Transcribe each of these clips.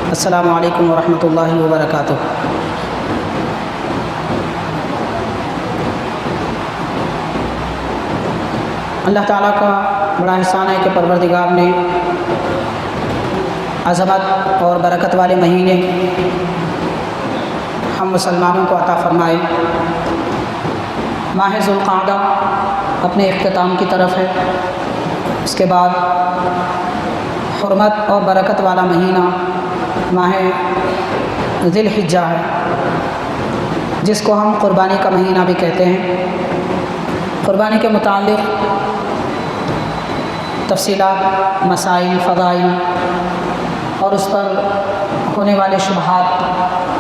السلام علیکم ورحمۃ اللہ وبرکاتہ۔ اللہ تعالیٰ کا بڑا احسان ہے کہ پروردگار نے عظمت اور برکت والے مہینے ہم مسلمانوں کو عطا فرمائے۔ ماہ ذوالقعدہ اپنے اختتام کی طرف ہے، اس کے بعد حرمت اور برکت والا مہینہ ماہ ذی الحجہ ہے، جس کو ہم قربانی کا مہینہ بھی کہتے ہیں۔ قربانی کے متعلق تفصیلات، مسائل، فضائل اور اس پر ہونے والے شبہات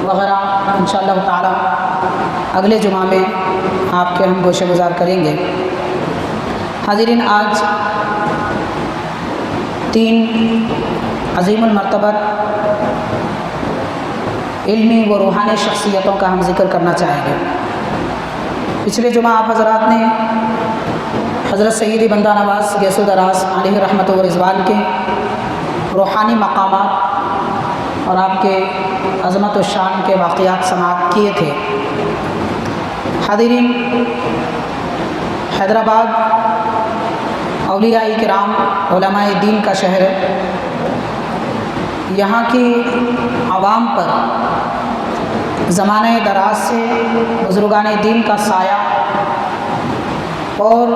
وغیرہ انشاءاللہ تعالی اگلے جمعہ میں آپ کے ہم گوشہ گزار کریں گے۔ حاضرین، آج 3 عظیم المرتبت علمی و روحانی شخصیتوں کا ہم ذکر کرنا چاہیں گے۔ پچھلے جمعہ آپ حضرات نے حضرت سیدی بندہ نواز گیسو دراز علیہ رحمت و رضوان کے روحانی مقامات اور آپ کے عظمت و شان کے واقعات سماعت کیے تھے۔ حاضرین، حیدرآباد اولیاء کرام، علماء دین کا شہر ہے۔ یہاں کی عوام پر زمانہ دراز سے بزرگان دین کا سایہ اور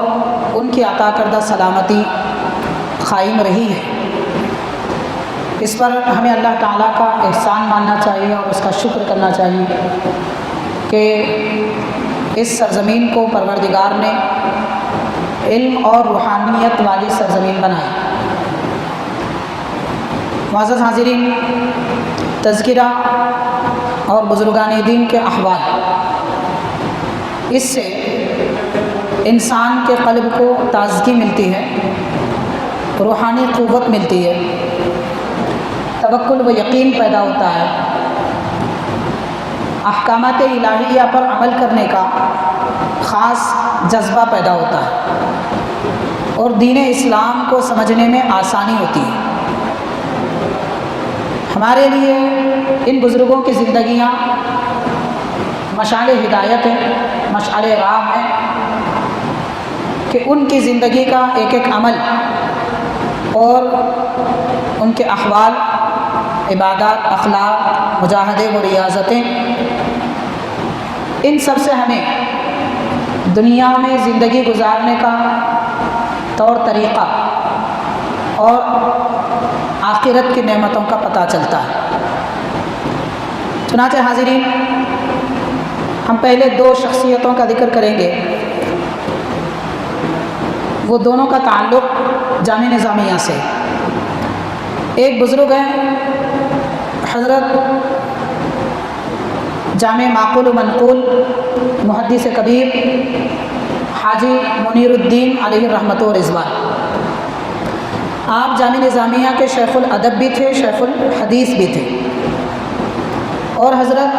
ان کی عطا کردہ سلامتی قائم رہی ہے۔ اس پر ہمیں اللہ تعالیٰ کا احسان ماننا چاہیے اور اس کا شکر کرنا چاہیے کہ اس سرزمین کو پروردگار نے علم اور روحانیت والی سرزمین بنائی۔ معزز حاضرین، تذکرہ اور بزرگان دین کے احوال، اس سے انسان کے قلب کو تازگی ملتی ہے، روحانی قوت ملتی ہے، توکل و یقین پیدا ہوتا ہے، احکامات الہیہ پر عمل کرنے کا خاص جذبہ پیدا ہوتا ہے اور دین اسلام کو سمجھنے میں آسانی ہوتی ہے۔ ہمارے لیے ان بزرگوں کی زندگیاں مشعل ہدایت ہیں، مشعل راہ ہیں کہ ان کی زندگی کا ایک ایک عمل اور ان کے احوال، عبادات، اخلاق، مجاہدے و ریاضتیں، ان سب سے ہمیں دنیا میں زندگی گزارنے کا طور طریقہ اور آخرت کی نعمتوں کا پتہ چلتا ہے۔ چنانچہ حاضرین، ہم پہلے 2 شخصیتوں کا ذکر کریں گے۔ وہ دونوں کا تعلق جامع نظامیہ سے۔ ایک بزرگ ہیں حضرت جامع معقول و منقول محدث کبیر حاجی منیر الدین علیہ رحمت و رضوان۔ آپ جامع نظامیہ کے شیخ الادب بھی تھے، شیخ الحدیث بھی تھے، اور حضرت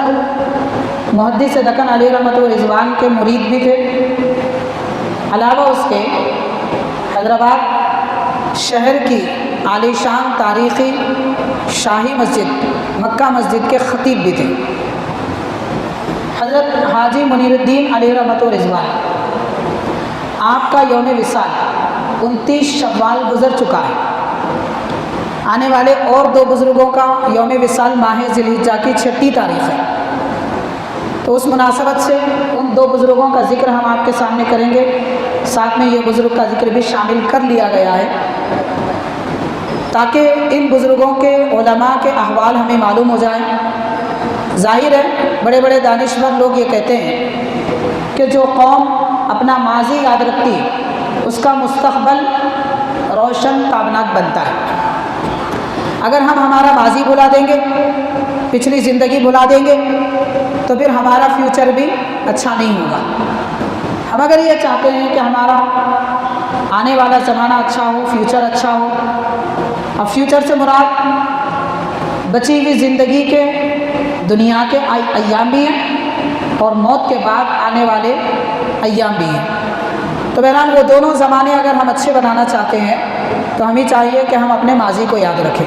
محدث دکن علیہ رحمت و رضوان کے مرید بھی تھے۔ علاوہ اس کے حیدرآباد شہر کی عالی شان تاریخی شاہی مسجد مکہ مسجد کے خطیب بھی تھے۔ حضرت حاجی منیر الدین علیہ رحمت و رضوان، آپ کا یوم وصال 29 شوال گزر چکا ہے۔ آنے والے اور 2 بزرگوں کا یوم وصال ماہ ذی الحجہ کی 6 تاریخ ہے، تو اس مناسبت سے ان 2 بزرگوں کا ذکر ہم آپ کے سامنے کریں گے۔ ساتھ میں یہ بزرگ کا ذکر بھی شامل کر لیا گیا ہے تاکہ ان بزرگوں کے علماء کے احوال ہمیں معلوم ہو جائیں۔ ظاہر ہے بڑے بڑے دانشور لوگ یہ کہتے ہیں کہ جو قوم اپنا ماضی یاد رکھتی اس کا مستقبل روشن تابناک بنتا ہے۔ اگر ہم ہمارا ماضی بھلا دیں گے، پچھلی زندگی بھلا دیں گے، تو پھر ہمارا فیوچر بھی اچھا نہیں ہوگا۔ ہم اگر یہ چاہتے ہیں کہ ہمارا آنے والا زمانہ اچھا ہو، فیوچر اچھا ہو، اب فیوچر سے مراد بچی ہوئی زندگی کے دنیا کے ایام بھی ہیں اور موت کے بعد آنے والے ایام بھی ہیں۔ تو بہرحال وہ دونوں زمانے اگر ہم اچھے بنانا چاہتے ہیں تو ہمیں چاہیے کہ ہم اپنے ماضی کو یاد رکھیں۔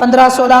15-16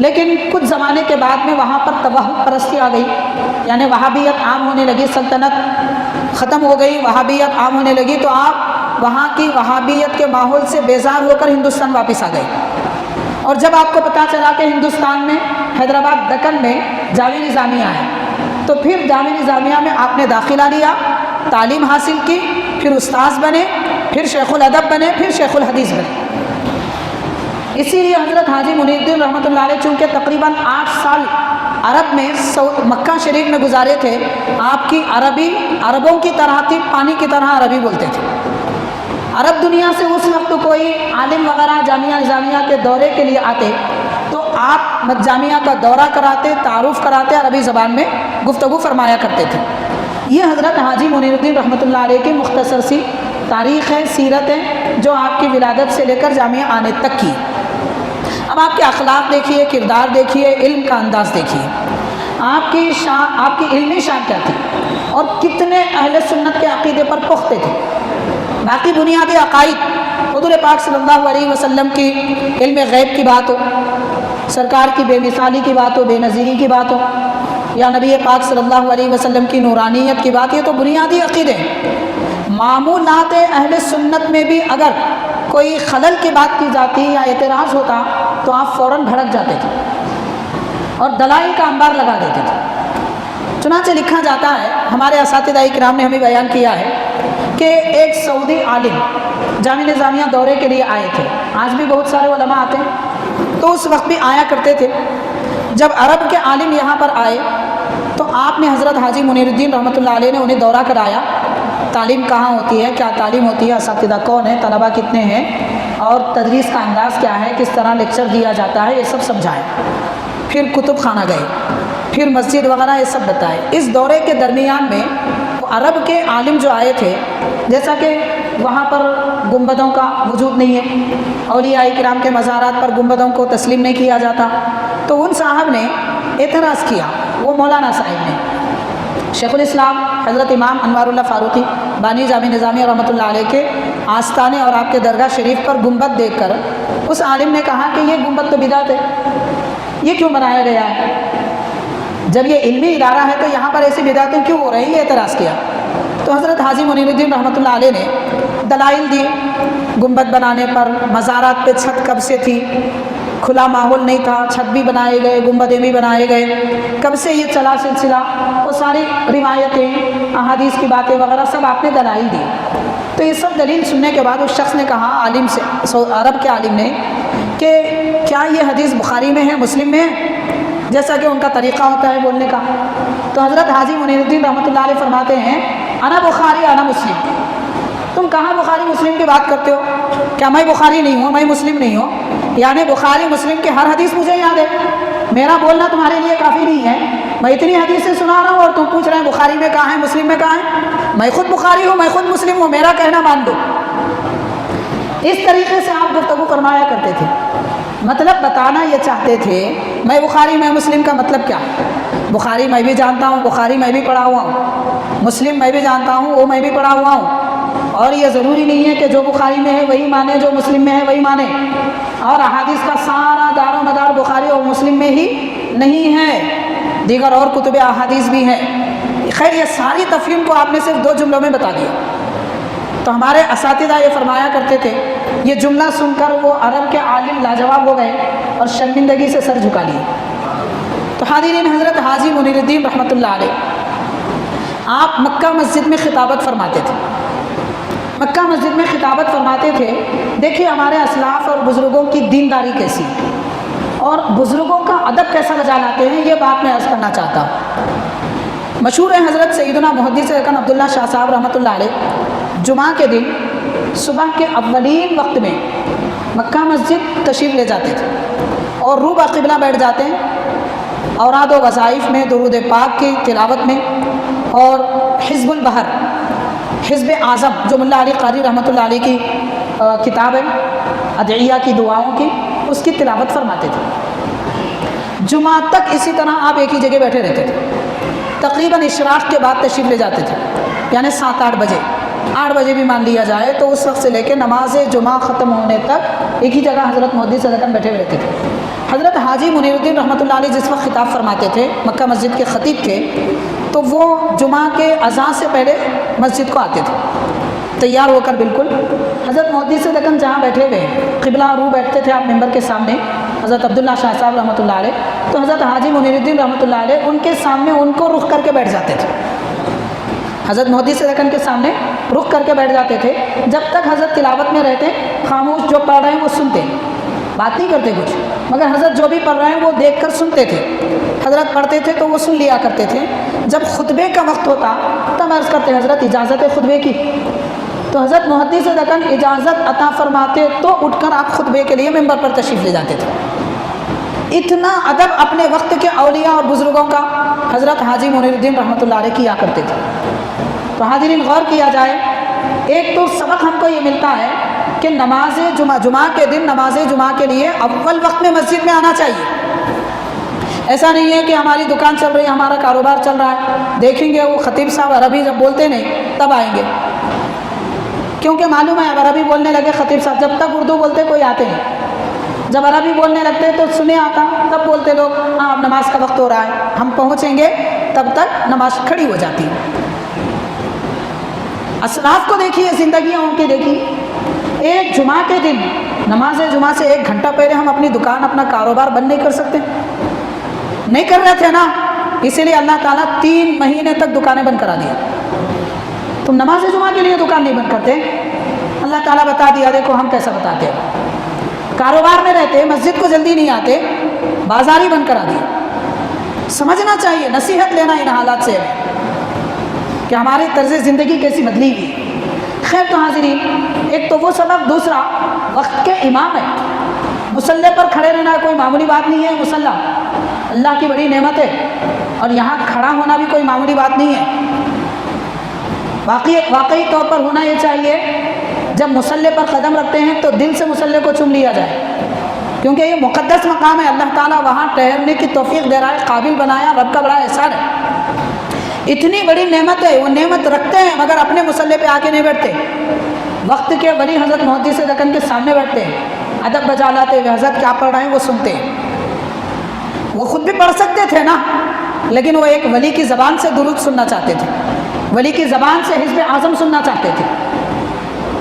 لیکن کچھ زمانے کے بعد میں وہاں پر توہم پرستی آ گئی، یعنی وہابیت عام ہونے لگی، سلطنت ختم ہو گئی، وہابیت عام ہونے لگی، تو آپ وہاں کی وہابیت کے ماحول سے بیزار ہو کر ہندوستان واپس آ گئے۔ اور جب آپ کو پتہ چلا کہ ہندوستان میں حیدرآباد دکن میں جامعہ نظامیہ ہے، تو پھر جامعہ نظامیہ میں آپ نے داخلہ لیا، تعلیم حاصل کی، پھر استاذ بنے، پھر شیخ الادب بنے، پھر شیخ الحدیث بنے۔ اسی لیے حضرت حاجی منیر الدین رحمۃ اللہ علیہ چونکہ تقریباً 8 سال عرب میں مکہ شریف میں گزارے تھے، آپ کی عربی عربوں کی طرح تھی، پانی کی طرح عربی بولتے تھے۔ عرب دنیا سے اس وقت کوئی عالم وغیرہ جامعہ نظامیہ کے دورے کے لیے آتے تو آپ جامعہ کا دورہ کراتے، تعارف کراتے، عربی زبان میں گفتگو فرمایا کرتے تھے۔ یہ حضرت حاجی منیر الدین رحمۃ اللہ علیہ کی مختصر سی تاریخ ہے، سیرت ہے، جو آپ کی ولادت سے لے کر جامعہ آنے تک کی۔ اب آپ کے اخلاق دیکھیے، کردار دیکھیے، علم کا انداز دیکھیے، آپ کی شان، آپ کی علمی شان کیا تھی، اور کتنے اہل سنت کے عقیدے پر پختہ تھے۔ باقی بنیادی عقائد، حضور پاک صلی اللہ علیہ وسلم کی علم غیب کی بات ہو، سرکار کی بے مثالی کی بات ہو، بے نظیری کی بات ہو، یا نبی پاک صلی اللہ علیہ وسلم کی نورانیت کی بات، یہ تو بنیادی عقیدے ہیں۔ معمولات اہل سنت میں بھی اگر کوئی خلل کی بات کی جاتی یا اعتراض ہوتا تو آپ فوراً بھڑک جاتے تھے اور دلائل کا انبار لگا دیتے تھے۔ چنانچہ لکھا جاتا ہے، ہمارے اساتذہ کرام نے ہمیں بیان کیا ہے کہ ایک سعودی عالم جامعہ نظامیہ دورے کے لیے آئے تھے، آج بھی بہت سارے علماء آتے ہیں، تو اس وقت بھی آیا کرتے تھے۔ جب عرب کے عالم یہاں پر آئے تو آپ نے حضرت حاجی منیر الدین رحمۃ اللہ علیہ نے انہیں دورہ کرایا، تعلیم کہاں ہوتی ہے، کیا تعلیم ہوتی ہے، اساتذہ کون ہیں، طلبہ کتنے ہیں، اور تدریس کا انداز کیا ہے، کس طرح لیکچر دیا جاتا ہے، یہ سب سمجھائے۔ پھر کتب خانہ گئے، پھر مسجد وغیرہ، یہ سب بتائے۔ اس دورے کے درمیان میں عرب کے عالم جو آئے تھے، جیسا کہ وہاں پر گنبدوں کا وجود نہیں ہے، اولیاء کرام کے مزارات پر گنبدوں کو تسلیم نہیں کیا جاتا، تو ان صاحب نے اعتراض کیا، وہ مولانا صاحب نے، شیخ الاسلام حضرت امام انوار اللہ فاروقی بانی جامعہ نظامیہ رحمۃ اللہ علیہ کے آستانے اور آپ کے درگاہ شریف پر گنبد دیکھ کر اس عالم نے کہا کہ یہ گنبد تو بدعت ہے، یہ کیوں بنایا گیا ہے؟ جب یہ علمی ادارہ ہے تو یہاں پر ایسی بدعتیں کیوں ہو رہی ہیں؟ یہ اعتراض کیا۔ تو حضرت حاجی منیر الدین رحمۃ اللہ علیہ نے دلائل دی، گنبد بنانے پر مزارات پہ چھت کب سے تھی، کھلا ماحول نہیں تھا، چھت بھی بنائے گئے، گنبدیں بھی بنائے گئے، کب سے یہ چلا سلسلہ، وہ ساری روایتیں، احادیث کی باتیں وغیرہ سب آپ نے دلائل دی۔ تو یہ سب دلیل سننے کے بعد اس شخص نے کہا، عالم سے، عرب کے عالم نے، کہ کیا یہ حدیث بخاری میں ہے، مسلم میں ہے، جیسا کہ ان کا طریقہ ہوتا ہے بولنے کا۔ تو حضرت حاجی منیر الدین رحمۃ اللہ علیہ فرماتے ہیں، انا بخاری انا مسلم۔ تم کہاں بخاری مسلم کی بات کرتے ہو؟ کیا میں بخاری نہیں ہوں، میں مسلم نہیں ہوں؟ یعنی بخاری مسلم کی ہر حدیث مجھے یاد ہے، میرا بولنا تمہارے لیے کافی نہیں ہے، میں اتنی حدیثیں سنا رہا ہوں اور تم پوچھ رہے ہیں بخاری میں کہاں ہے، مسلم میں کہاں ہے؟ میں خود بخاری ہوں، میں خود مسلم ہوں، میرا کہنا مان دو۔ اس طریقے سے آپ گفتگو فرمایا کرتے تھے، مطلب بتانا یہ چاہتے تھے، میں بخاری میں مسلم کا مطلب کیا؟ بخاری میں بھی جانتا ہوں، بخاری میں بھی پڑھا ہوا ہوں، مسلم میں بھی جانتا ہوں، وہ میں بھی پڑھا ہوا ہوں، اور یہ ضروری نہیں ہے کہ جو بخاری میں ہے وہی مانے، جو مسلم میں ہے وہی مانے، اور احادیث کا سارا دار و مدار بخاری اور مسلم میں ہی نہیں ہے، دیگر اور کتب احادیث بھی ہیں۔ خیر یہ ساری تفہیم کو آپ نے صرف 2 جملوں میں بتا دیا۔ تو ہمارے اساتذہ یہ فرمایا کرتے تھے، یہ جملہ سن کر وہ عرب کے عالم لاجواب ہو گئے اور شرمندگی سے سر جھکا لیے۔ تو حاضرین، حضرت حاجی منیر الدین رحمۃ اللہ علیہ آپ مکہ مسجد میں خطابت فرماتے تھے، مکہ مسجد میں خطابت فرماتے تھے۔ دیکھیے ہمارے اسلاف اور بزرگوں کی دینداری کیسی اور بزرگوں کا ادب کیسا بجا لاتے ہیں، یہ بات میں عرض کرنا چاہتا ہوں۔ مشہور ہے حضرت سیدنا محدث اکن عبداللہ شاہ صاحب رحمۃ اللہ علیہ جمعہ کے دن صبح کے اولین وقت میں مکہ مسجد تشریف لے جاتے تھے اور روبہ قبلہ بیٹھ جاتے ہیں، اوراد و وظائف میں، درود پاک کی تلاوت میں، اور حزب البحر، حزب اعظم جو ملا علی قاری رحمۃ اللہ علیہ کی کتاب ہے ادعیہ کی دعاؤں کی، اس کی تلاوت فرماتے تھے۔ جمعہ تک اسی طرح آپ ایک ہی جگہ بیٹھے رہتے تھے، تقریباً اشراق کے بعد تشریف لے جاتے تھے، یعنی 7-8 بجے، 8 بجے بھی مان لیا جائے تو اس وقت سے لے کے نماز جمعہ ختم ہونے تک ایک ہی جگہ حضرت محدث اکن بیٹھے رہتے تھے۔ حضرت حاجی منیر الدین رحمۃ اللہ علیہ جس وقت خطاب فرماتے تھے، مکہ مسجد کے خطیب تھے، تو وہ جمعہ کے اذان سے پہلے مسجد کو آتے تھے تیار ہو کر بالکل. حضرت محدث دکن جہاں بیٹھے ہوئے قبلہ رو بیٹھتے تھے آپ ممبر کے سامنے، حضرت عبداللہ شاہ صاحب رحمۃ اللہ علیہ، تو حضرت حاجی منیر الدین رحمۃ اللہ علیہ ان کے سامنے ان کو رخ کر کے بیٹھ جاتے تھے. حضرت محدث دکن کے سامنے رخ کر کے بیٹھ جاتے تھے. جب تک حضرت تلاوت میں رہتے، خاموش، جو پڑھ رہے ہیں وہ سنتے، بات نہیں کرتے کچھ، مگر حضرت جو بھی پڑھ رہے ہیں وہ دیکھ کر سنتے تھے. حضرت پڑھتے تھے تو وہ سن لیا کرتے تھے. جب خطبے کا وقت ہوتا تب عرض کرتے حضرت اجازت ہے خطبے کی، تو حضرت محدث دکن اجازت عطا فرماتے تو اٹھ کر آپ خطبے کے لیے ممبر پر تشریف لے جاتے تھے. اتنا ادب اپنے وقت کے اولیاء اور بزرگوں کا حضرت حاجی منیر الدین رحمۃ اللہ علیہ کیا کرتے تھے. تو حاضرین غور کیا جائے، ایک تو سبق ہم کو یہ ملتا ہے کہ نماز جمعہ کے دن نماز جمعہ کے لیے اول وقت میں مسجد میں آنا چاہیے. ایسا نہیں ہے کہ ہماری دکان چل رہی ہے، ہمارا کاروبار چل رہا ہے، دیکھیں گے وہ خطیب صاحب عربی جب بولتے نہیں تب آئیں گے، کیونکہ معلوم ہے اب عربی بولنے لگے خطیب صاحب، جب تک اردو بولتے کوئی آتے نہیں، جب عربی بولنے لگتے تو سنے آتا تب بولتے لوگ ہاں اب نماز کا وقت ہو رہا ہے، ہم پہنچیں گے، تب تک نماز کھڑی ہو جاتی. اسلاف کو دیکھیے، زندگیاں ان کی دیکھیے. ایک جمعہ کے دن نماز جمعہ سے 1 گھنٹہ پہلے ہم اپنی دکان اپنا کاروبار بند نہیں کر سکتے؟ نہیں کر رہے تھے نا، اسی لیے اللہ تعالیٰ 3 مہینے تک دکانیں بند کرا دیا. تم نماز جمعہ کے لیے دکان نہیں بند کرتے؟ اللہ تعالیٰ بتا دیا، دیکھو ہم کیسا بتاتے ہیں. کاروبار میں رہتے، مسجد کو جلدی نہیں آتے، بازار ہی بند کرا دیا. سمجھنا چاہیے، نصیحت لینا ان حالات سے کہ ہماری طرز زندگی کیسی بدلی ہوئی. خیر تو حاضرین، ایک تو وہ سبب، دوسرا وقت کے امام ہے. مصلی پر کھڑے رہنا کوئی معمولی بات نہیں ہے. مصلی اللہ کی بڑی نعمت ہے، اور یہاں کھڑا ہونا بھی کوئی معمولی بات نہیں ہے. واقعی طور پر ہونا یہ چاہیے جب مصلی پر قدم رکھتے ہیں تو دل سے مصلی کو چوم لیا جائے، کیونکہ یہ مقدس مقام ہے. اللہ تعالیٰ وہاں ٹھہرنے کی توفیق دے رہا ہے، قابل بنایا، رب کا بڑا احسان ہے. اتنی بڑی نعمت ہے، وہ نعمت رکھتے ہیں مگر اپنے مصلی پہ آ کے نہیں بیٹھتے. وقت کے ولی حضرت محدث دکن کے سامنے بیٹھتے ہیں، ادب بجا لاتے ہوئے حضرت کیا پڑھ رہے ہیں وہ سنتے ہیں. وہ خود بھی پڑھ سکتے تھے نا، لیکن وہ ایک ولی کی زبان سے درود سننا چاہتے تھے، ولی کی زبان سے حزب اعظم سننا چاہتے تھے.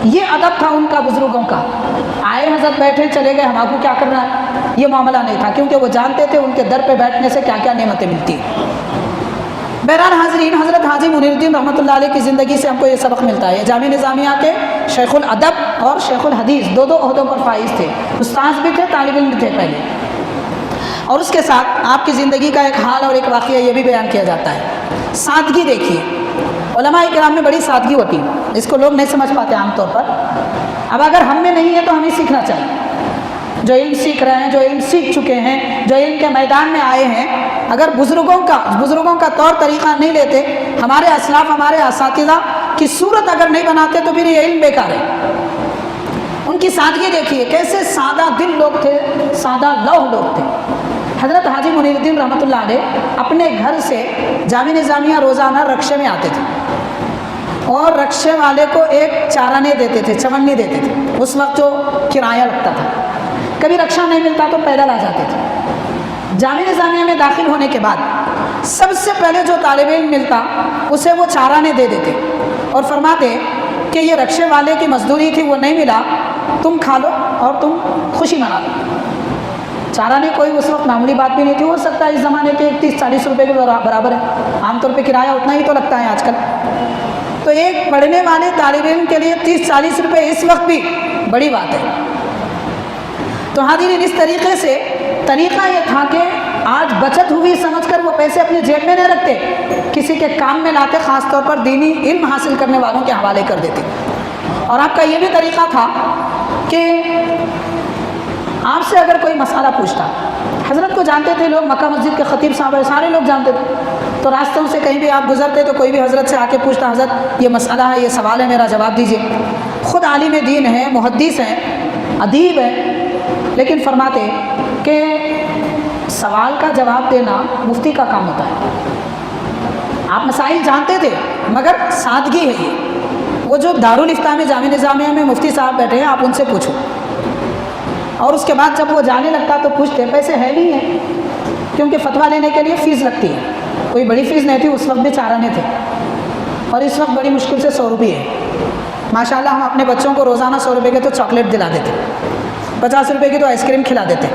یہ ادب تھا ان کا، بزرگوں کا. آئے حضرت بیٹھے چلے گئے، ہمارے کو کیا کرنا ہے، یہ معاملہ نہیں تھا، کیونکہ وہ جانتے تھے ان کے در پہ بیٹھنے سے کیا کیا نعمتیں ملتی ہیں. بہرحال حاضرین، حضرت حاجی منیر الدین رحمۃ اللہ علیہ کی زندگی سے ہم کو یہ سبق ملتا ہے. جامع نظامیہ کے شیخ الادب اور شیخ الحدیث دو عہدوں پر فائز تھے، استاذ بھی تھے، طالب علم بھی تھے پہلے. اور اس کے ساتھ آپ کی زندگی کا ایک حال اور ایک واقعہ یہ بھی بیان کیا جاتا ہے. سادگی دیکھیے، علماء کرام میں بڑی سادگی ہوتی ہے، اس کو لوگ نہیں سمجھ پاتے عام طور پر. اب اگر ہم میں نہیں ہے تو ہمیں سیکھنا چاہیے. جو علم سیکھ رہے ہیں، جو علم سیکھ چکے ہیں، جو علم کے میدان میں آئے ہیں، اگر بزرگوں کا طور طریقہ نہیں لیتے، ہمارے اسلاف، ہمارے اساتذہ کی صورت اگر نہیں بناتے تو پھر یہ علم بیکار ہے. ان کی سادگی دیکھیے، کیسے سادہ دل لوگ تھے، سادہ لوح لوگ تھے. حضرت حاجی منیر الدین رحمۃ اللہ علیہ اپنے گھر سے جامع نظامیہ روزانہ رکشے میں آتے تھے، اور رکشے والے کو ایک چارانے دیتے تھے، چمنی دیتے تھے. اس وقت جو کرایہ لگتا تھا، کبھی رکشہ نہیں ملتا تو پیدل آ جاتے تھے. جامع نظامیہ میں داخل ہونے کے بعد سب سے پہلے جو طالب علم ملتا اسے وہ چارانے دے دیتے اور فرماتے کہ یہ رکشے والے کی مزدوری تھی، وہ نہیں ملا، تم کھا لو اور تم خوشی منا لو. چارانے کوئی اس وقت معمولی بات بھی نہیں تھی. ہو سکتا ہے اس زمانے کے 30-40 روپے کے برابر ہے، عام طور پہ کرایہ اتنا ہی تو لگتا ہے آج کل. تو ایک پڑھنے والے طالب علم کے لیے 30-40 روپے اس وقت بھی بڑی بات ہے. تو حاضرین، اس طریقے سے طریقہ یہ تھا کہ آج بچت ہوئی سمجھ کر وہ پیسے اپنی جیب میں نہیں رکھتے، کسی کے کام میں لاتے، خاص طور پر دینی علم حاصل کرنے والوں کے حوالے کر دیتے. اور آپ کا یہ بھی طریقہ تھا کہ آپ سے اگر کوئی مسئلہ پوچھتا، حضرت کو جانتے تھے لوگ، مکہ مسجد کے خطیب صاحب ہیں، سارے لوگ جانتے تھے، تو راستوں سے کہیں بھی آپ گزرتے تو کوئی بھی حضرت سے آ کے پوچھتا، حضرت یہ مسئلہ ہے، یہ سوال ہے، میرا جواب دیجیے. خود عالم دین ہیں، محدث ہیں، ادیب ہیں، لیکن فرماتے کہ سوال کا جواب دینا مفتی کا کام ہوتا ہے. آپ مسائل جانتے تھے مگر سادگی ہے یہ. وہ جو دارالافتاء میں جامع نظامیہ میں مفتی صاحب بیٹھے ہیں، آپ ان سے پوچھو. اور اس کے بعد جب وہ جانے لگتا تو پوچھتے پیسے ہے نہیں ہیں، کیونکہ فتویٰ لینے کے لیے فیس لگتی ہے. کوئی بڑی فیس نہیں تھی، اس وقت بھی 4 آنے تھے، اور اس وقت بڑی مشکل سے 100 روپے ہے. ماشاء اللہ ہم اپنے بچوں کو روزانہ 100 روپے کے تو چاکلیٹ دلا دیتے، 50 روپے کی تو آئس کریم کھلا دیتے.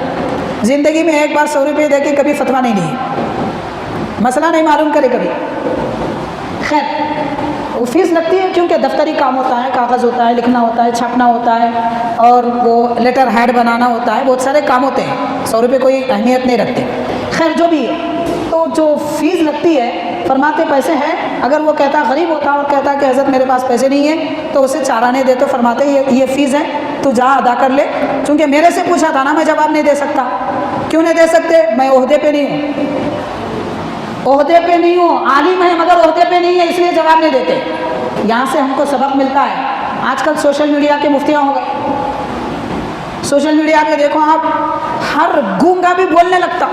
زندگی میں ایک بار 100 روپے دے کے کبھی فتویٰ نہیں لیے، مسئلہ نہیں معلوم کرے کبھی. خیر وہ فیس لگتی ہے کیونکہ دفتری کام ہوتا ہے، کاغذ ہوتا ہے، لکھنا ہوتا ہے، چھاپنا ہوتا ہے، اور وہ لیٹر ہیڈ بنانا ہوتا ہے، بہت سارے کام ہوتے ہیں. 100 روپے کوئی اہمیت نہیں رکھتے. خیر جو بھی ہے، تو جو فیس لگتی ہے فرماتے پیسے ہیں. اگر وہ کہتا غریب ہوتا اور کہتا کہ حضرت میرے پاس پیسے نہیں ہیں تو اسے 4 آنے دے. تو فرماتے یہ فیس ہے، تو جا ادا کر لے، چونکہ میرے سے پوچھا تھا نا، میں جواب نہیں دے سکتا. کیوں نہیں دے سکتے؟ میں عہدے پہ نہیں ہوں، عہدے پہ نہیں ہوں. عالم ہے مگر عہدے پہ نہیں ہے، اس لیے جواب نہیں دیتے. یہاں سے ہم کو سبق ملتا ہے. آج کل سوشل میڈیا کے مفتیاں ہو گئے. سوشل میڈیا پہ دیکھو آپ، ہر گونگا بھی بولنے لگتا.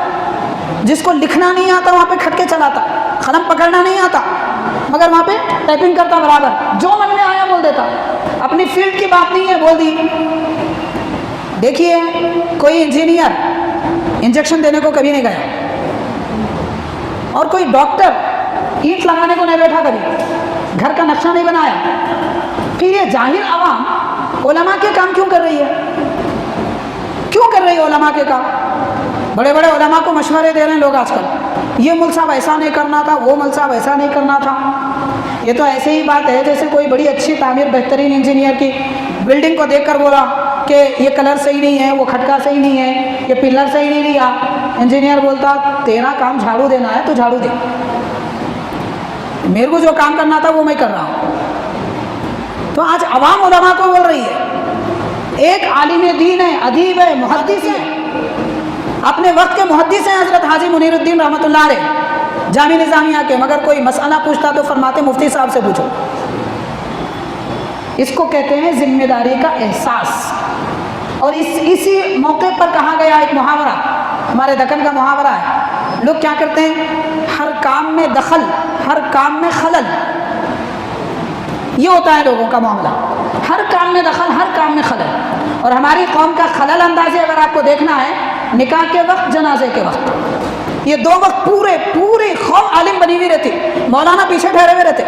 جس کو لکھنا نہیں آتا وہاں پہ کھٹ کے چلاتا، قلم پکڑنا نہیں آتا مگر وہاں پہ ٹائپنگ کرتا برابر، جو من میں آیا بول دیتا. اپنی فیلڈ کی بات نہیں ہے، بول دی. دیکھیے کوئی انجینئر انجیکشن دینے کو کبھی نہیں گیا، اور کوئی ڈاکٹر اینٹ لگانے کو نہیں بیٹھا کبھی، گھر کا نقشہ نہیں بنایا. پھر یہ جاہل عوام علماء کے کام کیوں کر رہی ہے؟ کیوں کر رہی ہے علماء کے کام؟ بڑے بڑے علماء کو مشورے دے رہے ہیں لوگ آج کل. یہ مول صاحب ایسا نہیں کرنا تھا، وہ مول صاحب ایسا نہیں کرنا تھا. یہ تو ایسے ہی بات ہے جیسے کوئی بڑی اچھی تعمیر بہترین انجینئر کی بلڈنگ کو دیکھ کر بولا کہ یہ کلر صحیح نہیں ہے، وہ کھٹکا صحیح نہیں ہے، یہ پلر صحیح نہیں لیا. انجینئر بولتا تیرا کام جھاڑو دینا ہے تو جھاڑو دے، میرے کو جو کام کرنا تھا وہ میں کر رہا ہوں. تو آج عوام علماء کو بول رہی ہے. ایک عالم دین ہے، ادیب ہے، محدث ہے، اپنے وقت کے محدث ہیں حضرت حاجی منیر الدین رحمۃ اللہ علیہ جامع نظامیہ کے. مگر کوئی مسئلہ پوچھتا تو فرماتے مفتی صاحب سے پوچھو. اس کو کہتے ہیں ذمہ داری کا احساس. اور اسی موقع پر کہا گیا ایک محاورہ، ہمارے دکن کا محاورہ ہے. لوگ کیا کرتے ہیں؟ ہر کام میں دخل، ہر کام میں خلل. یہ ہوتا ہے لوگوں کا معاملہ، ہر کام میں دخل، ہر کام میں خلل. اور ہماری قوم کا خلل اندازی اگر آپ کو دیکھنا ہے، نکاح کے وقت، جنازے کے وقت، یہ 2 وقت پوری قوم عالم بنی ہوئی رہتی، مولانا پیچھے ٹھہرے ہوئے رہتے،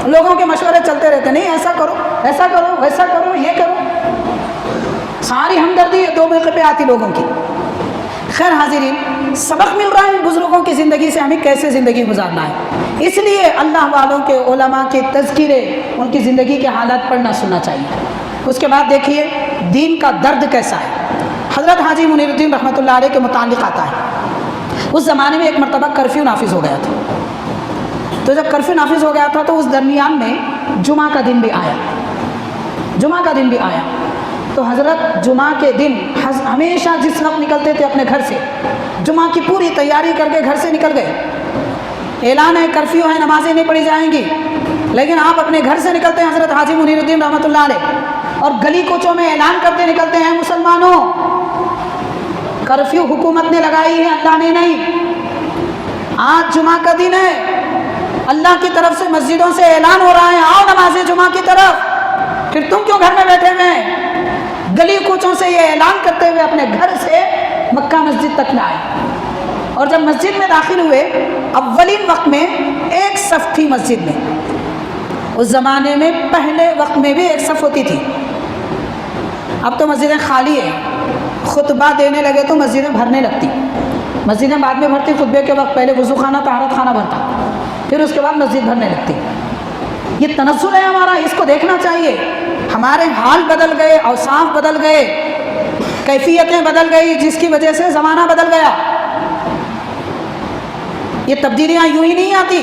لوگوں کے مشورے چلتے رہتے. نہیں ایسا کرو، ایسا کرو، ویسا کرو، یہ کرو. ساری ہمدردی 2 موقع پہ آتی لوگوں کی. خیر حاضرین، سبق مل رہا ہے بزرگوں کی زندگی سے ہمیں کیسے زندگی گزارنا ہے. اس لیے اللہ والوں کے، علماء کے تذکرے، ان کی زندگی کے حالات پڑھنا سننا چاہیے. اس کے بعد دیکھیے دین کا درد کیسا ہے. حضرت حاجی منیر الدین رحمۃ اللہ علیہ کے متعلق آتا ہے، اس زمانے میں ایک مرتبہ کرفیو نافذ ہو گیا تھا. تو جب کرفیو نافذ ہو گیا تھا تو اس درمیان میں جمعہ کا دن بھی آیا. جمعہ کا دن بھی آیا تو حضرت جمعہ کے دن ہمیشہ جس وقت نکلتے تھے اپنے گھر سے، جمعہ کی پوری تیاری کر کے گھر سے نکل گئے. اعلان ہے، کرفیو ہے، نمازیں نہیں پڑھی جائیں گی، لیکن آپ اپنے گھر سے نکلتے ہیں حضرت حاجی منیر الدین رحمۃ اللہ علیہ، اور گلی کوچوں میں اعلان کرتے نکلتے ہیں مسلمانوں کرفیو حکومت نے لگائی ہے، اللہ نے نہیں. آج جمعہ کا دن ہے، اللہ کی طرف سے مسجدوں سے اعلان ہو رہا ہے آؤ نماز جمعہ کی طرف. پھر تم کیوں گھر میں بیٹھے ہوئے ہیں؟ گلی کوچوں سے یہ اعلان کرتے ہوئے اپنے گھر سے مکہ مسجد تک لائے. اور جب مسجد میں داخل ہوئے، اولین وقت میں ایک صف تھی مسجد میں. اس زمانے میں پہلے وقت میں بھی ایک صف ہوتی تھی، اب تو مسجدیں خالی ہیں. خطبہ دینے لگے تو مسجدیں بھرنے لگتی. مسجدیں بعد میں بھرتی، خطبے کے وقت پہلے وضو خانہ، طہارت خانہ بھرتا، پھر اس کے بعد مسجد بھرنے لگتی. یہ تنزل ہے ہمارا، اس کو دیکھنا چاہیے. ہمارے حال بدل گئے، اوصاف بدل گئے، کیفیتیں بدل گئی، جس کی وجہ سے زمانہ بدل گیا. یہ تبدیلیاں یوں ہی نہیں آتی.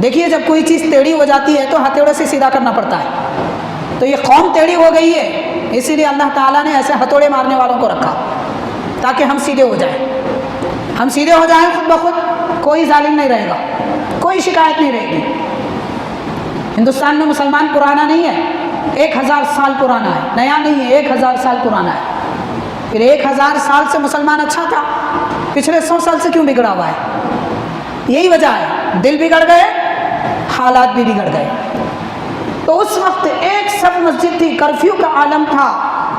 دیکھیے جب کوئی چیز ٹیڑھی ہو جاتی ہے تو ہتھوڑے سے سیدھا کرنا پڑتا ہے. تو یہ قوم ٹیڑھی ہو گئی ہے، اسی لیے اللہ تعالیٰ نے ایسے ہتھوڑے مارنے والوں کو رکھا تاکہ ہم سیدھے ہو جائیں. ہم سیدھے ہو جائیں خود بخود، کوئی ظالم نہیں رہے گا، کوئی شکایت نہیں رہے گی. ہندوستان میں مسلمان پرانا نہیں ہے، 1000 سال پرانا ہے، نیا نہیں ہے، 1000 سال پرانا ہے. پھر 1000 سال سے مسلمان اچھا تھا، پچھلے 100 سال سے کیوں بگڑا ہوا ہے؟ یہی وجہ ہے، دل بگڑ گئے، حالات بھی بگڑ گئے. تو اس وقت ایک سب مسجد تھی، کرفیو کا عالم تھا،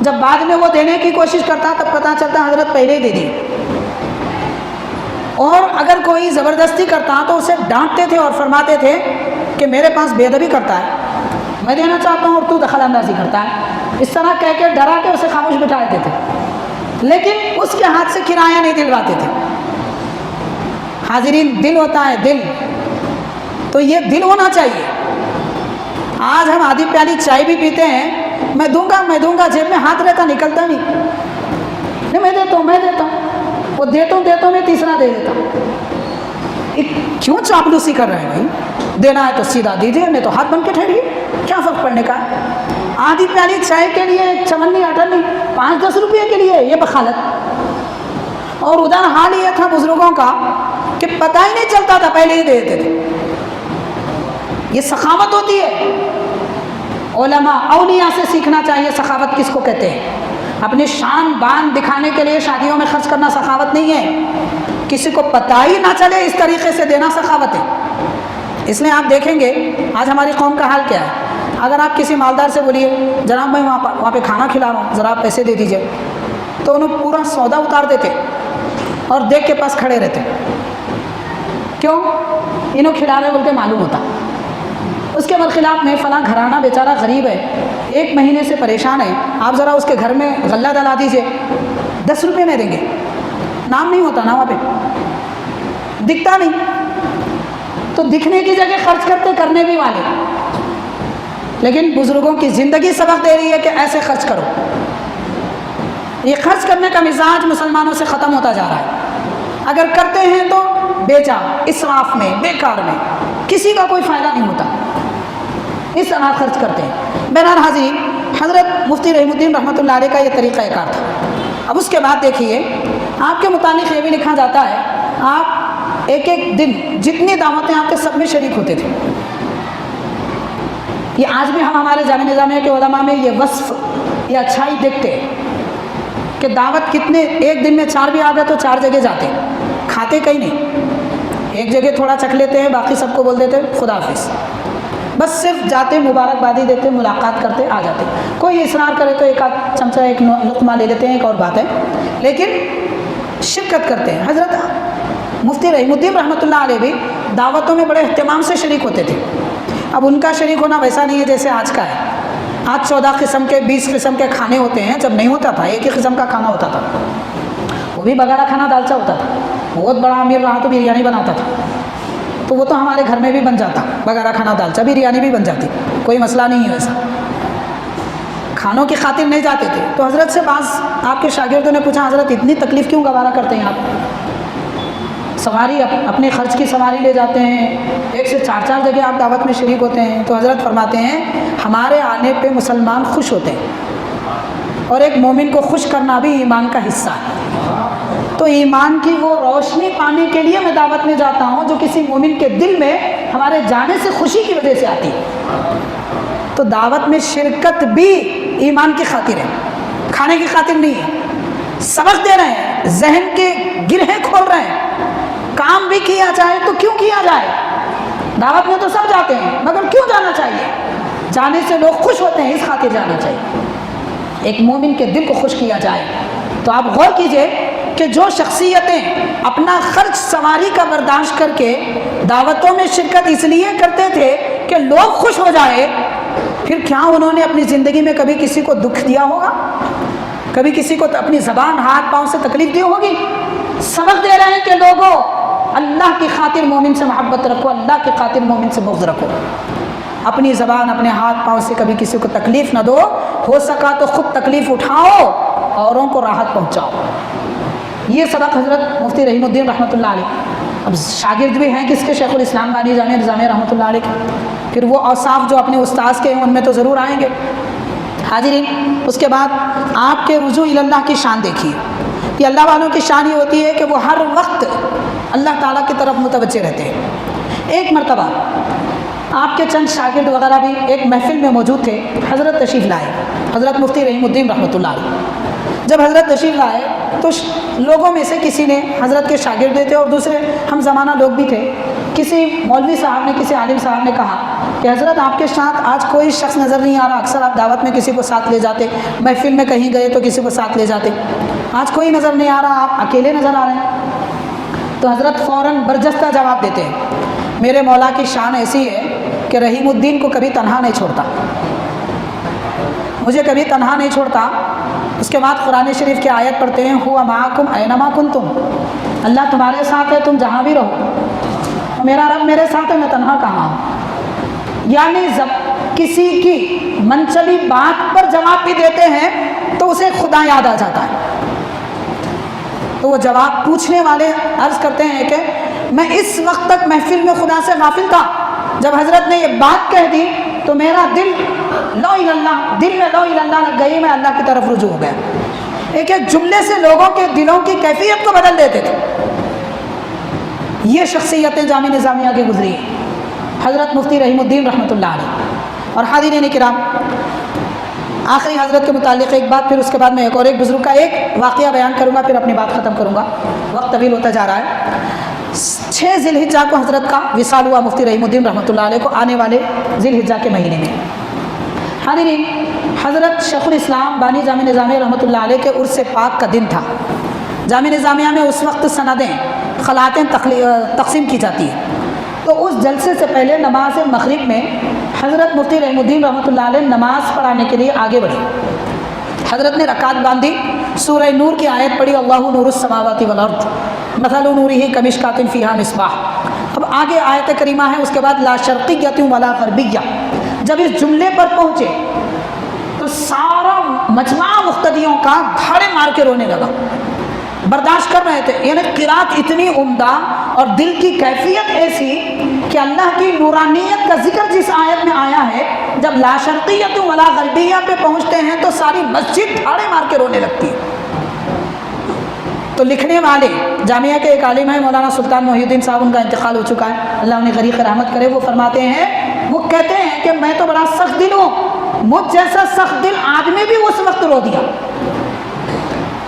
جب بعد میں وہ دینے کی کوشش کرتا تب پتہ چلتا حضرت پہلے ہی دے دی. اور اگر کوئی زبردستی کرتا تو اسے ڈانٹتے تھے اور فرماتے تھے کہ میرے پاس بے ادبی کرتا ہے, میں دینا چاہتا ہوں اور تو دخل اندازی کرتا ہے. اس طرح کہہ کے ڈرا کے اسے خاموش بٹھا دیتے تھے, لیکن اس کے ہاتھ سے کرایہ نہیں دلواتے تھے. حاضرین, دل ہوتا ہے دل, تو یہ دل ہونا چاہیے. آج ہم آدھی پیالی چائے بھی پیتے ہیں, میں دوں گا, جیب میں ہاتھ رہتا نکلتا نہیں, میں دیتا ہوں, وہ دیتا ہوں میں تیسرا دے دیتا ہوں. کیوں چاپلوسی کر رہے ہیں بھائی؟ دینا ہے تو سیدھا دیجیے, نہیں تو ہاتھ بن کے ٹھہریے, کیا فرق پڑنے کا ہے؟ آدھی پیالی چائے کے لیے چمنی اٹھنی 5-10 روپے کے لیے, یہ بخالت. اور ادھر حال یہ تھا بزرگوں کا کہ پتہ ہی نہیں چلتا تھا, پہلے ہی دے دیتے تھے. یہ سخاوت ہوتی ہے. علماء اولیاء سے سیکھنا چاہیے سخاوت کس کو کہتے ہیں. اپنی شان بان دکھانے کے لیے شادیوں میں خرچ کرنا سخاوت نہیں ہے, کسی کو پتہ ہی نہ چلے اس طریقے سے دینا سخاوت ہے. اس لیے آپ دیکھیں گے آج ہماری قوم کا حال کیا ہے. اگر آپ کسی مالدار سے بولیے جناب میں وہاں پہ کھانا کھلا رہا ہوں, ذرا آپ پیسے دے دیجئے, تو انہوں پورا سودا اتار دیتے اور دیکھ کے پاس کھڑے رہتے. کیوں؟ انہوں کھلا رہے بول کے معلوم ہوتا. اس کے برخلاف میں فلاں گھرانہ بیچارہ غریب ہے, 1 مہینے سے پریشان ہے, آپ ذرا اس کے گھر میں غلہ ڈلا دیجئے, 10 روپے میں دیں گے. نام نہیں ہوتا نا وہاں پہ, دکھتا نہیں, تو دکھنے کی جگہ خرچ کرتے کرنے بھی والے. لیکن بزرگوں کی زندگی سبق دے رہی ہے کہ ایسے خرچ کرو. یہ خرچ کرنے کا مزاج مسلمانوں سے ختم ہوتا جا رہا ہے. اگر کرتے ہیں تو بیچا, اسراف میں, بیکار میں, کسی کا کوئی فائدہ نہیں ہوتا, اس طرح خرچ کرتے ہیں. بہرحال حاضرین, حضرت مفتی رحیم الدین رحمۃ اللہ علیہ کا یہ طریقہ کار تھا. اب اس کے بعد دیکھیے آپ کے متعلق یہ بھی لکھا جاتا ہے, آپ ایک دن جتنی دعوتیں آپ کے سب میں شریک ہوتے تھے. یہ آج بھی ہم ہمارے جامع نظامیہ کے علماء میں یہ وصف یہ اچھائی دیکھتے ہیں کہ دعوت کتنے, ایک دن میں 4 بھی آ گئے تو 4 جگہ جاتے, کھاتے کہیں نہیں, ایک جگہ تھوڑا چکھ لیتے ہیں, باقی سب کو بول دیتے خدا حافظ, بس صرف جاتے مبارکبادی دیتے, ملاقات کرتے, آ جاتے. کوئی اصرار کرے تو 1 چمچہ 1 لقمہ لے لیتے ہیں, ایک اور بات ہے, لیکن شرکت کرتے ہیں. حضرت مفتی رحیم الدین رحمۃ اللہ علیہ بھی دعوتوں میں بڑے اہتمام سے شریک ہوتے تھے. اب ان کا شریک ہونا ویسا نہیں ہے جیسے آج کا ہے. آج 14 قسم کے 20 قسم کے کھانے ہوتے ہیں, جب نہیں ہوتا تھا 1 ہی قسم کا کھانا ہوتا تھا, وہ بھی بغیرہ کھانا دالچا ہوتا تھا. بہت بڑا امیر رہا تو بریانی بناتا تھا, تو وہ تو ہمارے گھر میں بھی بن جاتا, بغیرہ کھانا دالچا بریانی بھی بن جاتی, کوئی مسئلہ نہیں ہے ویسا. کھانوں کی خاطر نہیں جاتے تھے. تو حضرت سے بعض آپ کے شاگردوں نے پوچھا حضرت اتنی تکلیف کیوں گوارا کرتے ہیں آپ, سواری اپنے خرچ کی سواری لے جاتے ہیں, 1 سے 4 جگہ آپ دعوت میں شریک ہوتے ہیں. تو حضرت فرماتے ہیں ہمارے آنے پہ مسلمان خوش ہوتے ہیں, اور ایک مومن کو خوش کرنا بھی ایمان کا حصہ ہے. تو ایمان کی وہ روشنی پانے کے لیے میں دعوت میں جاتا ہوں جو کسی مومن کے دل میں ہمارے جانے سے خوشی کی وجہ سے آتی ہے. تو دعوت میں شرکت بھی ایمان کی خاطر ہے, کھانے کی خاطر نہیں ہے. سبق دے رہے ہیں, ذہن کے گرہیں کھول رہے ہیں, کام بھی کیا جائے تو کیوں کیا جائے. دعوت میں تو سب جاتے ہیں, مگر کیوں جانا چاہیے؟ جانے سے لوگ خوش ہوتے ہیں, اس خاطر جانا چاہیے, ایک مومن کے دل کو خوش کیا جائے. تو آپ غور کیجئے کہ جو شخصیتیں اپنا خرچ سواری کا برداشت کر کے دعوتوں میں شرکت اس لیے کرتے تھے کہ لوگ خوش ہو جائے, پھر کیا انہوں نے اپنی زندگی میں کبھی کسی کو دکھ دیا ہوگا, کبھی کسی کو اپنی زبان ہاتھ پاؤں سے تکلیف دی ہوگی؟ سبق دے رہے ہیں کہ لوگوں اللہ کی خاطر مومن سے محبت رکھو, اللہ کی خاطر مومن سے بغض رکھو, اپنی زبان اپنے ہاتھ پاؤں سے کبھی کسی کو تکلیف نہ دو, ہو سکا تو خود تکلیف اٹھاؤ, اوروں کو راحت پہنچاؤ. یہ سبق حضرت مفتی رحیم الدین رحمۃ اللہ علیہ. اب شاگرد بھی ہیں کس کے, شیخ الاسلام بانی جامع نظامیہ رحمۃ اللہ علیہ کے, پھر وہ اوصاف جو اپنے استاذ کے ہیں ان میں تو ضرور آئیں گے. حاضرین, اس کے بعد آپ کے رجوع اللہ کی شان دیکھیے. یہ اللہ والوں کی شان یہ ہوتی ہے کہ وہ ہر وقت اللہ تعالیٰ کی طرف متوجہ رہتے ہیں. ایک مرتبہ آپ کے چند شاگرد وغیرہ بھی ایک محفل میں موجود تھے, حضرت تشریف لائے, حضرت مفتی رحیم الدین رحمۃ اللہ علیہ. جب حضرت تشریف لائے تو لوگوں میں سے کسی نے, حضرت کے شاگرد تھے اور دوسرے ہم زمانہ لوگ بھی تھے, کسی مولوی صاحب نے, کسی عالم صاحب نے کہا کہ حضرت آپ کے ساتھ آج کوئی شخص نظر نہیں آ رہا، اکثر آپ دعوت میں کسی کو ساتھ لے جاتے، محفل میں کہیں گئے تو کسی کو ساتھ لے جاتے، آج کوئی نظر نہیں آ رہا، آپ اکیلے نظر آ رہے ہیں؟ تو حضرت فوراً برجستہ جواب دیتے ہیں، میرے مولا کی شان ایسی ہے کہ رحیم الدین کو کبھی تنہا نہیں چھوڑتا، مجھے کبھی تنہا نہیں چھوڑتا۔ اس کے بعد قرآن شریف کی آیت پڑھتے ہیں، ہوا معکم اینما کنتم، اللہ تمہارے ساتھ ہے تم جہاں بھی رہو، میرا رب میرے ساتھ ہے، میں تنہا کہاں ہوں۔ یعنی جب کسی کی منچلی بات پر جواب بھی دیتے ہیں تو اسے خدا یاد آ جاتا ہے، تو وہ جواب پوچھنے والے عرض کرتے ہیں کہ میں اس وقت تک محفل میں خدا سے غافل تھا، جب حضرت نے یہ بات کہہ دی تو میرا دل لا الہ الا اللہ، دل میں لا الہ الا اللہ لگ گئی، میں اللہ کی طرف رجوع ہو گیا۔ ایک ایک جملے سے لوگوں کے دلوں کی کیفیت کو بدل دیتے تھے۔ یہ شخصیتیں جامع نظامیہ کی گزری ہیں، حضرت مفتی رحیم الدین رحمۃ اللہ علیہ۔ اور حاضرین کرام، آخری حضرت کے متعلق ایک بات، پھر اس کے بعد میں ایک بزرگ کا ایک واقعہ بیان کروں گا، پھر اپنی بات ختم کروں گا، وقت طویل ہوتا جا رہا ہے۔ 6 ذی الحجہ کو حضرت کا وصال ہوا مفتی رحیم الدین رحمۃ اللہ علیہ کو، آنے والے ذی الحجہ کے مہینے میں۔ حاضرین، حضرت شیخ الاسلام بانی جامع نظامیہ رحمۃ اللہ علیہ کے عرس پاک کا دن تھا۔ جامع نظامیہ میں اس وقت سندیں، خلاتیں تقسیم کی جاتی ہیں، تو اس جلسے سے پہلے نماز مغرب میں حضرت مفتی رحیم الدین رحمۃ اللہ علیہ نماز پڑھانے کے لیے آگے بڑھے۔ حضرت نے رکعت باندھی، سورہ نور کی آیت پڑھی، اللہ نور السماوات والارض مثل نورہ کمشکاۃ فیہا مصباح۔ اب آگے آیت کریمہ ہے، اس کے بعد لا شرقیۃ ولا غربیہ۔ جب اس جملے پر پہنچے تو سارا مجمع مقتدیوں کا دھاڑے مار کے رونے لگا، برداشت کر رہے تھے، یعنی قرات اتنی عمدہ اور دل کی کیفیت ایسی کہ اللہ کی نورانیت کا ذکر جس آیت میں آیا ہے، جب لا شرقیۃ ولا غربیہ پہ پہنچتے ہیں تو ساری مسجد دھاڑے مار کے رونے لگتی ہے۔ تو لکھنے والے جامعہ کے ایک عالم ہیں مولانا سلطان محی الدین صاحب، ان کا انتقال ہو چکا ہے، اللہ انہیں غریق رحمت کرے۔ وہ فرماتے ہیں، وہ کہتے ہیں کہ میں تو بڑا سخت دل ہوں، مجھ جیسا سخت دل آدمی بھی اس وقت رو دیا۔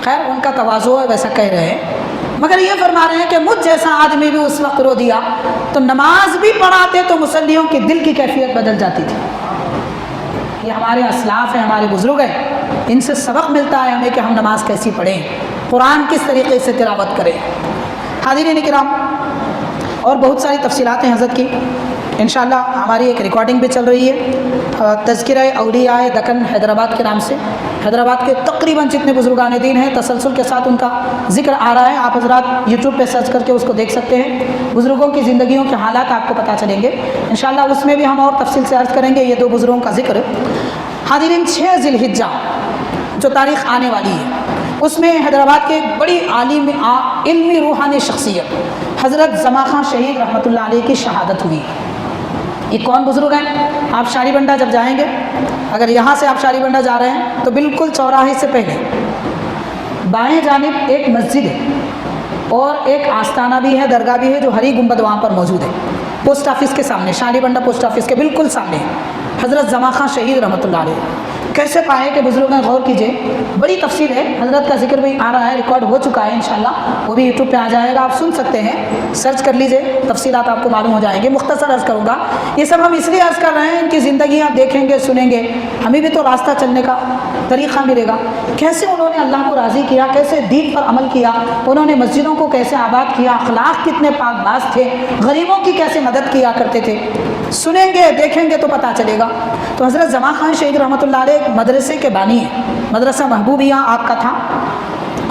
خیر ان کا تواضع ہے، ویسا کہہ رہے ہیں، مگر یہ فرما رہے ہیں کہ مجھ جیسا آدمی بھی اس وقت رو دیا۔ تو نماز بھی پڑھاتے تو مصلیوں کی دل کی کیفیت بدل جاتی تھی۔ یہ ہمارے اسلاف ہیں، ہمارے بزرگ ہیں، ان سے سبق ملتا ہے ہمیں کہ ہم نماز کیسی پڑھیں، قرآن کس طریقے سے تلاوت کریں۔ حاضرین کرام، اور بہت ساری تفصیلات ہیں حضرت کی، انشاءاللہ ہماری ایک ریکارڈنگ بھی چل رہی ہے تذکرہ اولیاء دکن حیدرآباد کے نام سے۔ حیدرآباد کے تقریباً جتنے بزرگان دین ہیں تسلسل کے ساتھ ان کا ذکر آ رہا ہے، آپ حضرات یوٹیوب پہ سرچ کر کے اس کو دیکھ سکتے ہیں، بزرگوں کی زندگیوں کے حالات آپ کو پتہ چلیں گے انشاءاللہ، اس میں بھی ہم اور تفصیل سے عرض کریں گے یہ 2 بزرگوں کا ذکر۔ حاضرین، 6 ذی الحجہ جو تاریخ آنے والی ہے، اس میں حیدرآباد کے ایک بڑی عالم علمی روحانی شخصیت حضرت زما خان شہید رحمۃ اللہ علیہ کی شہادت ہوئی۔ یہ کون بزرگ ہیں؟ آپ شاڑی بنڈا جب جائیں گے، اگر یہاں سے آپ شاڑی بنڈا جا رہے ہیں تو بالکل چوراہے سے پہلے بائیں جانب ایک مسجد ہے اور ایک آستانہ بھی ہے، درگاہ بھی ہے، جو ہری گنبد وہاں پر موجود ہے، پوسٹ آفس کے سامنے، شاڑی بنڈا پوسٹ آفس کے بالکل سامنے حضرت زما خان شہید رحمۃ اللہ علیہ۔ کیسے پائے کہ بزرگ نے، غور کیجئے، بڑی تفصیل ہے، حضرت کا ذکر بھی آ رہا ہے، ریکارڈ ہو چکا ہے انشاءاللہ، وہ بھی یوٹیوب پہ آ جائے گا، آپ سن سکتے ہیں، سرچ کر لیجئے، تفصیلات آپ کو معلوم ہو جائیں گے۔ مختصر عرض کروں گا، یہ سب ہم اس لیے عرض کر رہے ہیں، ان کی زندگی آپ دیکھیں گے، سنیں گے، ہمیں بھی تو راستہ چلنے کا طریقہ ملے گا، کیسے انہوں نے اللہ کو راضی کیا، کیسے دین پر عمل کیا، انہوں نے مسجدوں کو کیسے آباد کیا، اخلاق کتنے پاک باز تھے، غریبوں کی کیسے مدد کیا کرتے تھے، سنیں گے دیکھیں گے تو پتہ چلے گا۔ تو حضرت زما خان شہید رحمۃ اللہ علیہ ایک مدرسے کے بانی ہیں، مدرسہ محبوبیہ آپ کا تھا،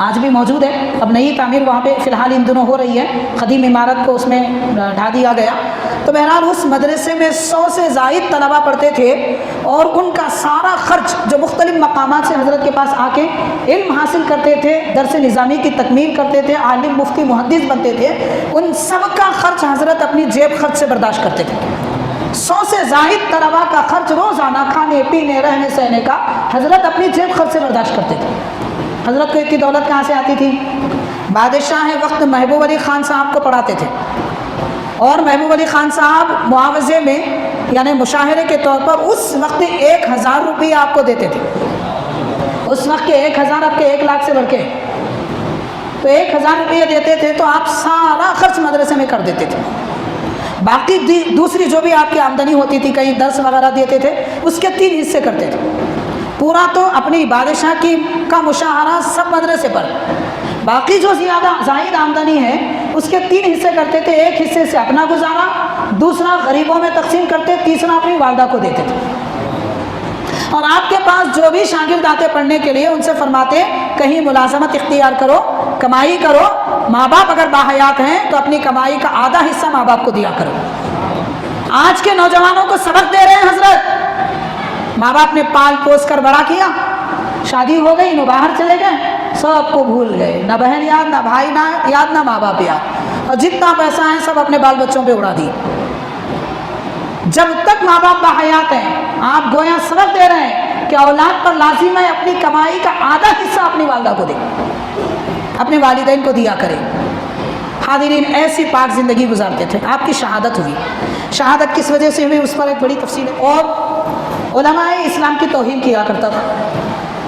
آج بھی موجود ہے، اب نئی تعمیر وہاں پہ فی الحال ان دنوں ہو رہی ہے، قدیم عمارت کو اس میں ڈھا دیا گیا۔ تو بہرحال اس مدرسے میں 100 سے زائد طلبہ پڑھتے تھے اور ان کا سارا خرچ جو مختلف مقامات سے حضرت کے پاس آ کے علم حاصل کرتے تھے، درس نظامی کی تکمیل کرتے تھے، عالم مفتی محدث بنتے تھے، ان سب کا خرچ حضرت اپنی جیب خرچ سے برداشت کرتے تھے۔ 100 سے زائد طلبہ کا خرچ روزانہ کھانے پینے رہنے سہنے کا حضرت اپنی جیب خرچ سے برداشت کرتے تھے۔ حضرت کو اتنی دولت کہاں سے آتی تھی؟ بادشاہ وقت محبوب علی خان صاحب کو پڑھاتے تھے اور محبوب علی خان صاحب معاوضے میں یعنی مشاہرے کے طور پر اس وقت 1000 روپیہ آپ کو دیتے تھے۔ اس وقت کے 1000 اب کے 1 لاکھ سے بڑھ کے، تو 1000 روپیہ دیتے تھے تو آپ سارا خرچ مدرسے میں کر دیتے تھے۔ باقی دوسری جو بھی آپ کی آمدنی ہوتی تھی، کہیں درس وغیرہ دیتے تھے، اس کے 3 حصے کرتے تھے. پورا تو اپنی بادشاہ کی کا مشاہرہ سب مدرسے پر، باقی جو زیادہ زائد آمدنی ہے اس کے 3 حصے کرتے تھے. ایک حصے سے اپنا گزارا، دوسرا غریبوں میں تقسیم کرتے، تیسرا اپنی والدہ کو دیتے تھے. اور آپ کے پاس جو بھی شاگرد آتے پڑھنے کے لیے ان سے فرماتے کہیں ملازمت اختیار کرو، کمائی کرو. ماں باپ اگر باحیات ہیں تو اپنی کمائی کا آدھا حصہ ماں باپ کو دیا کرو. آج کے نوجوانوں کو سبق دے رہے ہیں حضرت. ماں باپ نے پال پوس کر بڑا کیا، شادی ہو گئی، نو باہر چلے گئے، سب کو بھول گئے، نہ بہن یاد، نہ بھائی یاد، نہ ماں باپ یاد، اور جتنا پیسہ ہے سب اپنے بال بچوں پہ اڑا دی. جب تک ماں باپ باحیات ہیں آپ گویا سبق دے رہے ہیں کہ اولاد پر لازم ہے اپنی کمائی کا آدھا حصہ اپنی والدہ کو دے، اپنے والدین کو دیا کرے. حاضرین، ایسی پاک زندگی گزارتے تھے. آپ کی شہادت ہوئی. شہادت کس وجہ سے ہوئی اس پر ایک بڑی تفصیل ہے. اور علماء اسلام کی توہین کیا کرتا تھا،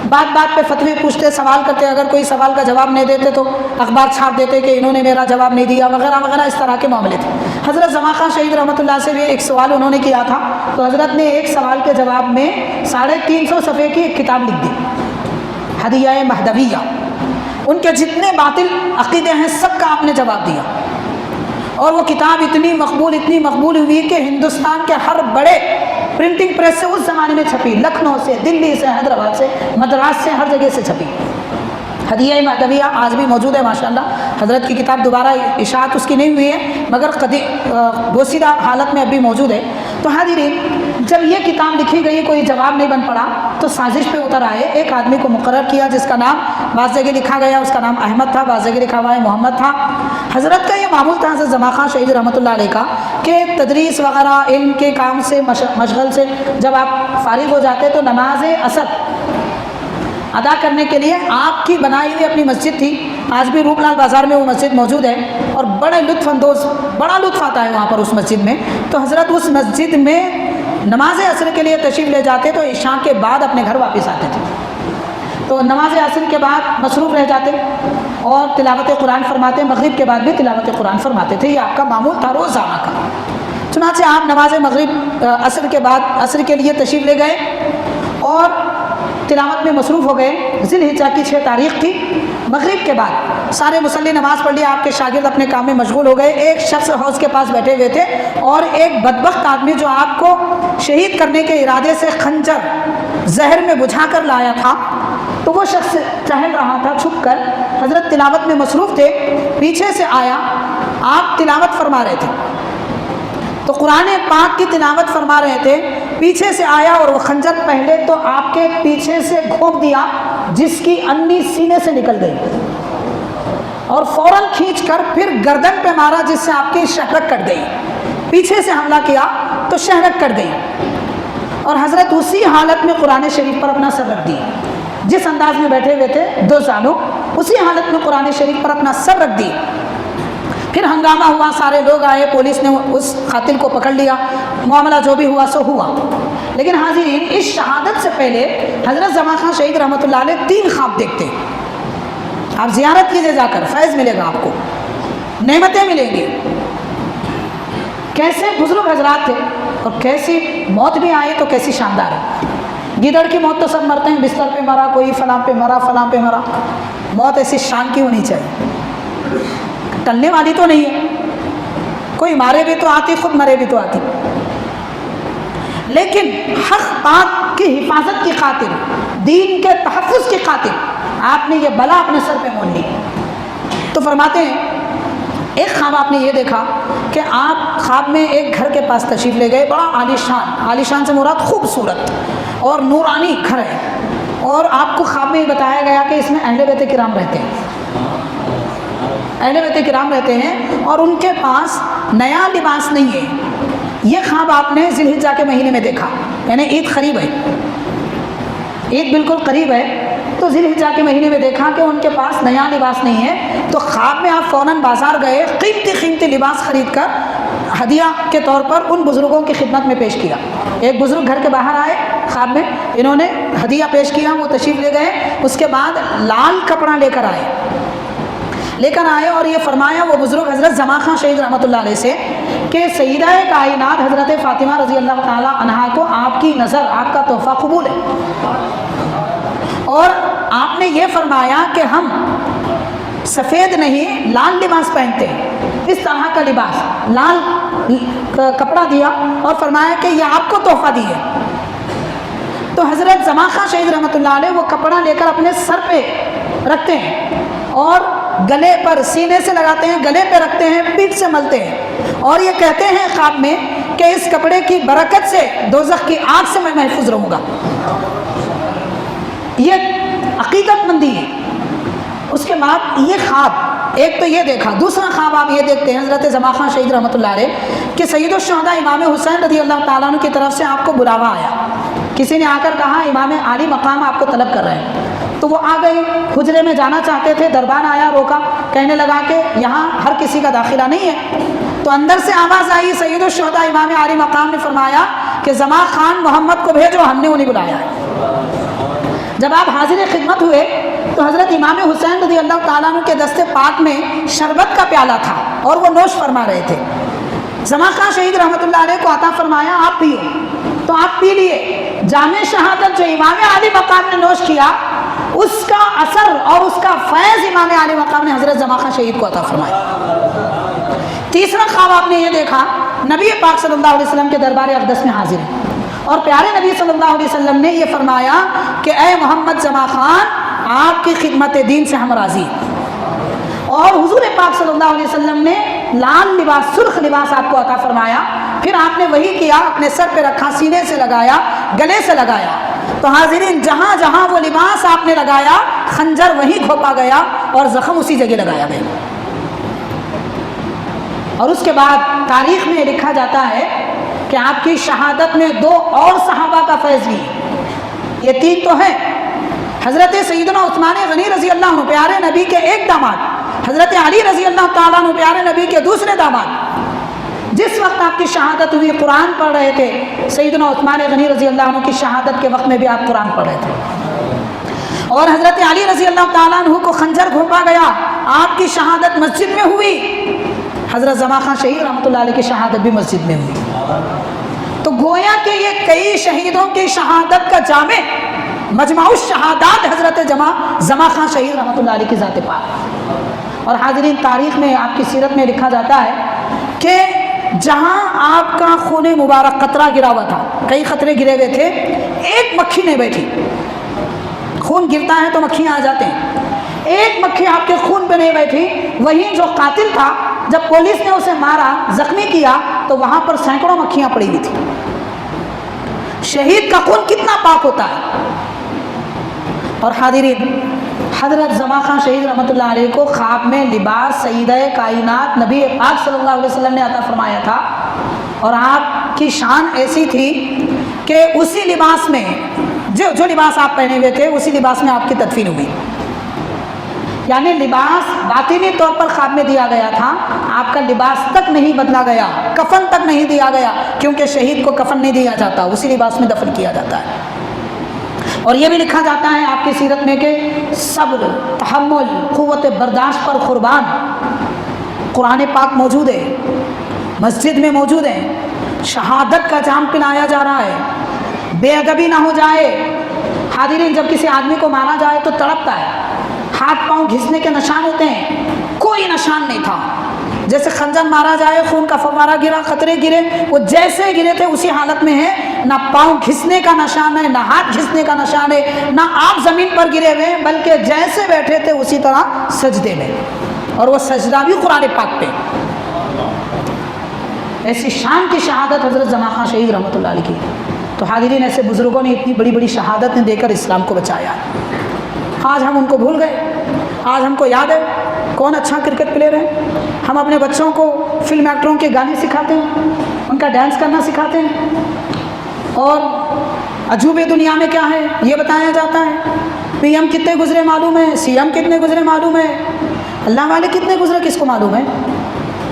بات بات پہ فتوی پوچھتے، سوال کرتے، اگر کوئی سوال کا جواب نہیں دیتے تو اخبار چھاپ دیتے کہ انہوں نے میرا جواب نہیں دیا وغیرہ وغیرہ، اس طرح کے معاملے تھے. حضرت زمان خان شہید رحمۃ اللہ سے بھی ایک سوال انہوں نے کیا تھا، تو حضرت نے ایک سوال کے جواب میں 350 صفحے کی ایک کتاب لکھ دی، ہدیہ مہدویہ. ان کے جتنے باطل عقیدے ہیں سب کا آپ نے جواب دیا. اور وہ کتاب اتنی مقبول ہوئی کہ ہندوستان کے ہر بڑے پرنٹنگ پریس سے اس زمانے میں چھپی، لکھنؤ سے، دلی سے، حیدرآباد سے، مدراس سے، ہر جگہ سے چھپی. ہدیہ مہدویہ آج بھی موجود ہے ماشاءاللہ. حضرت کی کتاب دوبارہ اشاعت اس کی نہیں ہوئی ہے مگر بوسیدہ حالت میں اب بھی موجود ہے. تو حاضرین، جب یہ کتاب لکھی گئی کوئی جواب نہیں بن پڑا تو سازش پہ اتر آئے. ایک آدمی کو مقرر کیا جس کا نام بعض جگہ لکھا گیا اس کا نام احمد تھا، بعض جگہ لکھا ہوا ہے محمد تھا. حضرت کا یہ معمول تھا حضرت زمان خان شہید رحمۃ اللہ علیہ کا کہ تدریس وغیرہ علم کے کام سے مشغل سے جب آپ فارغ ہو جاتے تو نماز عصر ادا کرنے کے لیے آپ کی بنائی ہوئی اپنی مسجد تھی. آج بھی روپ لال بازار میں وہ مسجد موجود ہے اور بڑے لطف اندوز، بڑا لطف آتا ہے وہاں پر اس مسجد میں. تو حضرت اس مسجد میں نماز عصر کے لیے تشریف لے جاتے تو عشاء کے بعد اپنے گھر واپس آتے تھے. تو نماز عصر کے بعد مصروف رہ جاتے اور تلاوت قرآن فرماتے، مغرب کے بعد بھی تلاوت قرآن فرماتے تھے. یہ آپ کا معمول تھا روزانہ کا. چنانچہ آپ نماز مغرب عصر کے بعد عصر کے لیے تشریف لے گئے اور تلاوت میں مصروف ہو گئے. ذی الحجہ کی 6 تاریخ تھی. مغرب کے بعد سارے مصلی نماز پڑھ لیا، آپ کے شاگرد اپنے کام میں مشغول ہو گئے. ایک شخص حوض کے پاس بیٹھے ہوئے تھے اور ایک بدبخت آدمی جو آپ کو شہید کرنے کے ارادے سے خنجر زہر میں بجھا کر لایا تھا، تو وہ شخص ٹہل رہا تھا چھپ کر. حضرت تلاوت میں مصروف تھے، پیچھے سے آیا، آپ تلاوت فرما رہے تھے تو قرآن پاک کی تلاوت فرما رہے تھے، پیچھے سے آیا اور وہ خنجر پہلے تو آپ کے پیچھے سے گھونپ دیا جس کی انی سینے سے نکل گئی اور فوراً کھینچ کر پھر گردن پہ مارا جس سے آپ کی شہرک کٹ گئی. پیچھے سے حملہ کیا تو شہرک کٹ گئی اور حضرت اسی حالت میں قرآن شریف پر اپنا سر رکھ دی. جس انداز میں بیٹھے ہوئے تھے 2 زانو، اسی حالت میں قرآن شریف پر اپنا سر رکھ دی. پھر ہنگامہ ہوا، سارے لوگ آئے، پولیس نے اس قاتل کو پکڑ لیا، معاملہ جو بھی ہوا سو ہوا. لیکن حاضرین، اس شہادت سے پہلے حضرت زمان خان شہید رحمۃ اللہ علیہ 3 خواب دیکھتے. آپ زیارت کیجئے، جا کر فیض ملے گا، آپ کو نعمتیں ملیں گی. کیسے بزرگ حضرات تھے اور کیسی موت بھی آئی تو کیسی شاندار ہے. گیدڑ کی موت تو سب مرتے ہیں، بستر پہ مرا، کوئی فلاں پہ مرا، فلاں پہ مرا. موت ایسی شان کی ہونی چاہیے، ٹلنے والی تو نہیں ہے. کوئی مارے بھی تو آتی، خود مرے بھی تو آتی. لیکن حق بات کی حفاظت کی خاطر، دین کے تحفظ کی خاطر آپ نے یہ بلا اپنے سر پہ مول لی. تو فرماتے ہیں ایک خواب آپ نے یہ دیکھا کہ آپ خواب میں ایک گھر کے پاس تشریف لے گئے، بڑا عالیشان سے مراد خوبصورت اور نورانی گھر ہے، اور آپ کو خواب میں یہ بتایا گیا کہ اس میں اہل بیت کرام رہتے ہیں، اہل بیت کرام رہتے ہیں اور ان کے پاس نیا لباس نہیں ہے. یہ خواب آپ نے ذی الحجہ کے مہینے میں دیکھا، یعنی عید قریب ہے، عید بالکل قریب ہے. تو ذی الحجہ کے مہینے میں دیکھا کہ ان کے پاس نیا لباس نہیں ہے. تو خواب میں آپ فوراً بازار گئے، قیمتی لباس خرید کر ہدیہ کے طور پر ان بزرگوں کی خدمت میں پیش کیا. ایک بزرگ گھر کے باہر آئے خواب میں، انہوں نے ہدیہ پیش کیا، وہ تشریف لے گئے. اس کے بعد لال کپڑا لے کر آئے اور یہ فرمایا وہ بزرگ حضرت زمان خان شہید رحمۃ اللہ علیہ سے کہ سیدہ کائنات حضرت فاطمہ رضی اللہ تعالیٰ عنہا کو آپ کی نظر، آپ کا تحفہ قبول ہے، اور آپ نے یہ فرمایا کہ ہم سفید نہیں لال لباس پہنتے ہیں، اس طرح کا لباس، لال کپڑا دیا اور فرمایا کہ یہ آپ کو تحفہ دی ہے۔ تو حضرت زمان خان شہید رحمۃ اللہ علیہ وہ کپڑا لے کر اپنے سر پہ رکھتے ہیں اور گلے پر، سینے سے لگاتے ہیں، گلے پہ رکھتے ہیں، پیٹھ سے ملتے ہیں، اور یہ کہتے ہیں خواب میں کہ اس کپڑے کی برکت سے دوزخ کی آگ سے میں محفوظ رہوں گا۔ یہ عقیدت مندی ہے۔ اس کے بعد یہ خواب، ایک تو یہ دیکھا، دوسرا خواب آپ یہ دیکھتے ہیں حضرت زمان خان شہید رحمۃ اللہ علیہ کہ سید الشہداء امام حسین رضی اللہ تعالیٰ عنہ کی طرف سے آپ کو بلاوا آیا، کسی نے آ کر کہا امام عالی مقام آپ کو طلب کر رہے ہیں۔ تو وہ آ گئے، حجرے میں جانا چاہتے تھے، دربان آیا، روکا، کہنے لگا کہ یہاں ہر کسی کا داخلہ نہیں ہے۔ تو اندر سے آواز آئی، سید الشہداء امام عالی مقام نے فرمایا کہ زمان خان محمد کو بھیجو، ہم نے انہیں بلایا ہے۔ جب آپ حاضر خدمت ہوئے تو حضرت امام حسین رضی اللہ تعالیٰ عنہ کے دست پاک میں شربت کا پیالہ تھا اور وہ نوش فرما رہے تھے۔ زمان خان شہید رحمۃ اللہ علیہ کو عطا فرمایا آپ پیو، تو آپ پی لیے۔ جام شہادت جو امام عالی مقام نے نوش کیا، اس کا اثر اور اس کا فیض امام عالی مقام نے حضرت زمان خان شہید کو عطا فرمایا۔ تیسرا خواب آپ نے یہ دیکھا، نبی پاک صلی اللہ علیہ وسلم کے دربار اقدس میں حاضر ہیں اور پیارے نبی صلی اللہ علیہ وسلم نے یہ فرمایا کہ اے محمد زمان خان، آپ کی خدمت دین سے ہم راضی ہیں۔ اور حضور پاک صلی اللہ علیہ وسلم نے لال لباس، سرخ لباس آپ کو عطا فرمایا۔ پھر آپ نے وہی کیا، اپنے سر پہ رکھا، سینے سے لگایا، گلے سے لگایا۔ تو حاضرین، جہاں جہاں وہ لباس آپ نے لگایا، خنجر وہیں گھونپا گیا اور زخم اسی جگہ لگایا گیا۔ اور اس کے بعد تاریخ میں لکھا جاتا ہے کہ آپ کی شہادت میں 2 اور صحابہ کا فیض بھی ہے۔ یہ 3 تو ہیں، حضرت سیدنا عثمان غنی رضی اللہ عنہ پیارے نبی کے ایک داماد، حضرت علی رضی اللہ تعالیٰ عنہ پیارے نبی کے دوسرے داماد۔ جس وقت آپ کی شہادت ہوئی قرآن پڑھ رہے تھے، سیدنا عثمان غنی رضی اللہ عنہ کی شہادت کے وقت میں بھی آپ قرآن پڑھ رہے تھے۔ اور حضرت علی رضی اللہ تعالیٰ عنہ کو خنجر گھونپا گیا، آپ کی شہادت مسجد میں ہوئی۔ حضرت زمان خان شہید رحمۃ اللہ علیہ کی شہادت بھی مسجد میں ہوئی۔ تو گویا کہ یہ کئی شہیدوں کی شہادت کا جامع مجمع الشہادات حضرت زمان خان شہید رحمۃ اللہ علیہ کی ذات پاک۔ اور حاضرین، تاریخ میں آپ کی سیرت میں لکھا جاتا ہے کہ جہاں آپ کا خون مبارک قطرہ گرا ہوا تھا، کئی قطرے گرے ہوئے تھے، ایک مکھی نہیں بیٹھی۔ خون گرتا ہے تو مکھیاں آ جاتے ہیں، ایک مکھی آپ کے خون پہ نہیں بیٹھی۔ وہیں جو قاتل تھا، جب پولیس نے اسے مارا، زخمی کیا، تو وہاں پر سینکڑوں مکھیاں پڑی ہوئی تھیں۔ شہید کا خون کتنا پاک ہوتا ہے۔ اور حاضرین، حضرت زمان خان شہید رحمۃ اللہ علیہ کو خواب میں لباس سیدہ کائنات نبی پاک صلی اللہ علیہ وسلم نے عطا فرمایا تھا، اور آپ کی شان ایسی تھی کہ اسی لباس میں جو لباس آپ پہنے ہوئے تھے، اسی لباس میں آپ کی تدفین ہوئی۔ یعنی لباس باطنی طور پر خواب میں دیا گیا تھا، آپ کا لباس تک نہیں بدلا گیا، کفن تک نہیں دیا گیا، کیونکہ شہید کو کفن نہیں دیا جاتا، اسی لباس میں دفن کیا جاتا ہے۔ اور یہ بھی لکھا جاتا ہے آپ کی سیرت میں کہ صبر، تحمل، قوت برداشت پر قربان۔ قرآن پاک موجود ہے، مسجد میں موجود ہے، شہادت کا جام پلایا جا رہا ہے، بے ادبی نہ ہو جائے۔ حاضرین، جب کسی آدمی کو مارا جائے تو تڑپتا ہے، ہاتھ پاؤں گھسنے کے نشان ہوتے ہیں، کوئی نشان نہیں تھا۔ جیسے خنجر مارا جائے، خون کا فوارہ گرا، قطرے گرے، وہ جیسے گرے تھے اسی حالت میں ہے، نہ پاؤں گھسنے کا نشان ہے، نہ ہاتھ گھسنے کا نشان ہے، نہ آپ زمین پر گرے ہوئے، بلکہ جیسے بیٹھے تھے اسی طرح سجدے میں، اور وہ سجدہ بھی قرآن پاک پہ۔ ایسی شان کی شہادت حضرت زمان خان شہید رحمۃ اللہ علیہ کی۔ تو حاضرین، ایسے بزرگوں نے اتنی بڑی بڑی شہادتیں دے کر اسلام کو بچایا ہے۔ آج ہم ان کو بھول گئے، آج ہم کو یاد ہے کون اچھا کرکٹ پلیئر ہے، ہم اپنے بچوں کو فلم ایکٹروں کے گانے سکھاتے ہیں، ان کا ڈانس کرنا سکھاتے ہیں، اور عجوبے دنیا میں کیا ہے یہ بتایا جاتا ہے۔ پی ایم کتنے گزرے معلوم ہے، سی ایم کتنے گزرے معلوم ہے، اللہ والے کتنے گزرے کس کو معلوم ہے،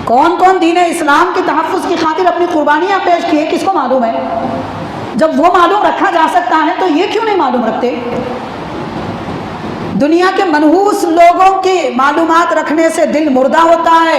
کون کون دین اسلام کے تحفظ کی خاطر اپنی قربانیاں پیش کی کس کو معلوم ہے۔ جب وہ معلوم رکھا جا سکتا ہے تو یہ کیوں نہیں معلوم رکھتے؟ دنیا کے منحوس لوگوں کی معلومات رکھنے سے دل مردہ ہوتا ہے،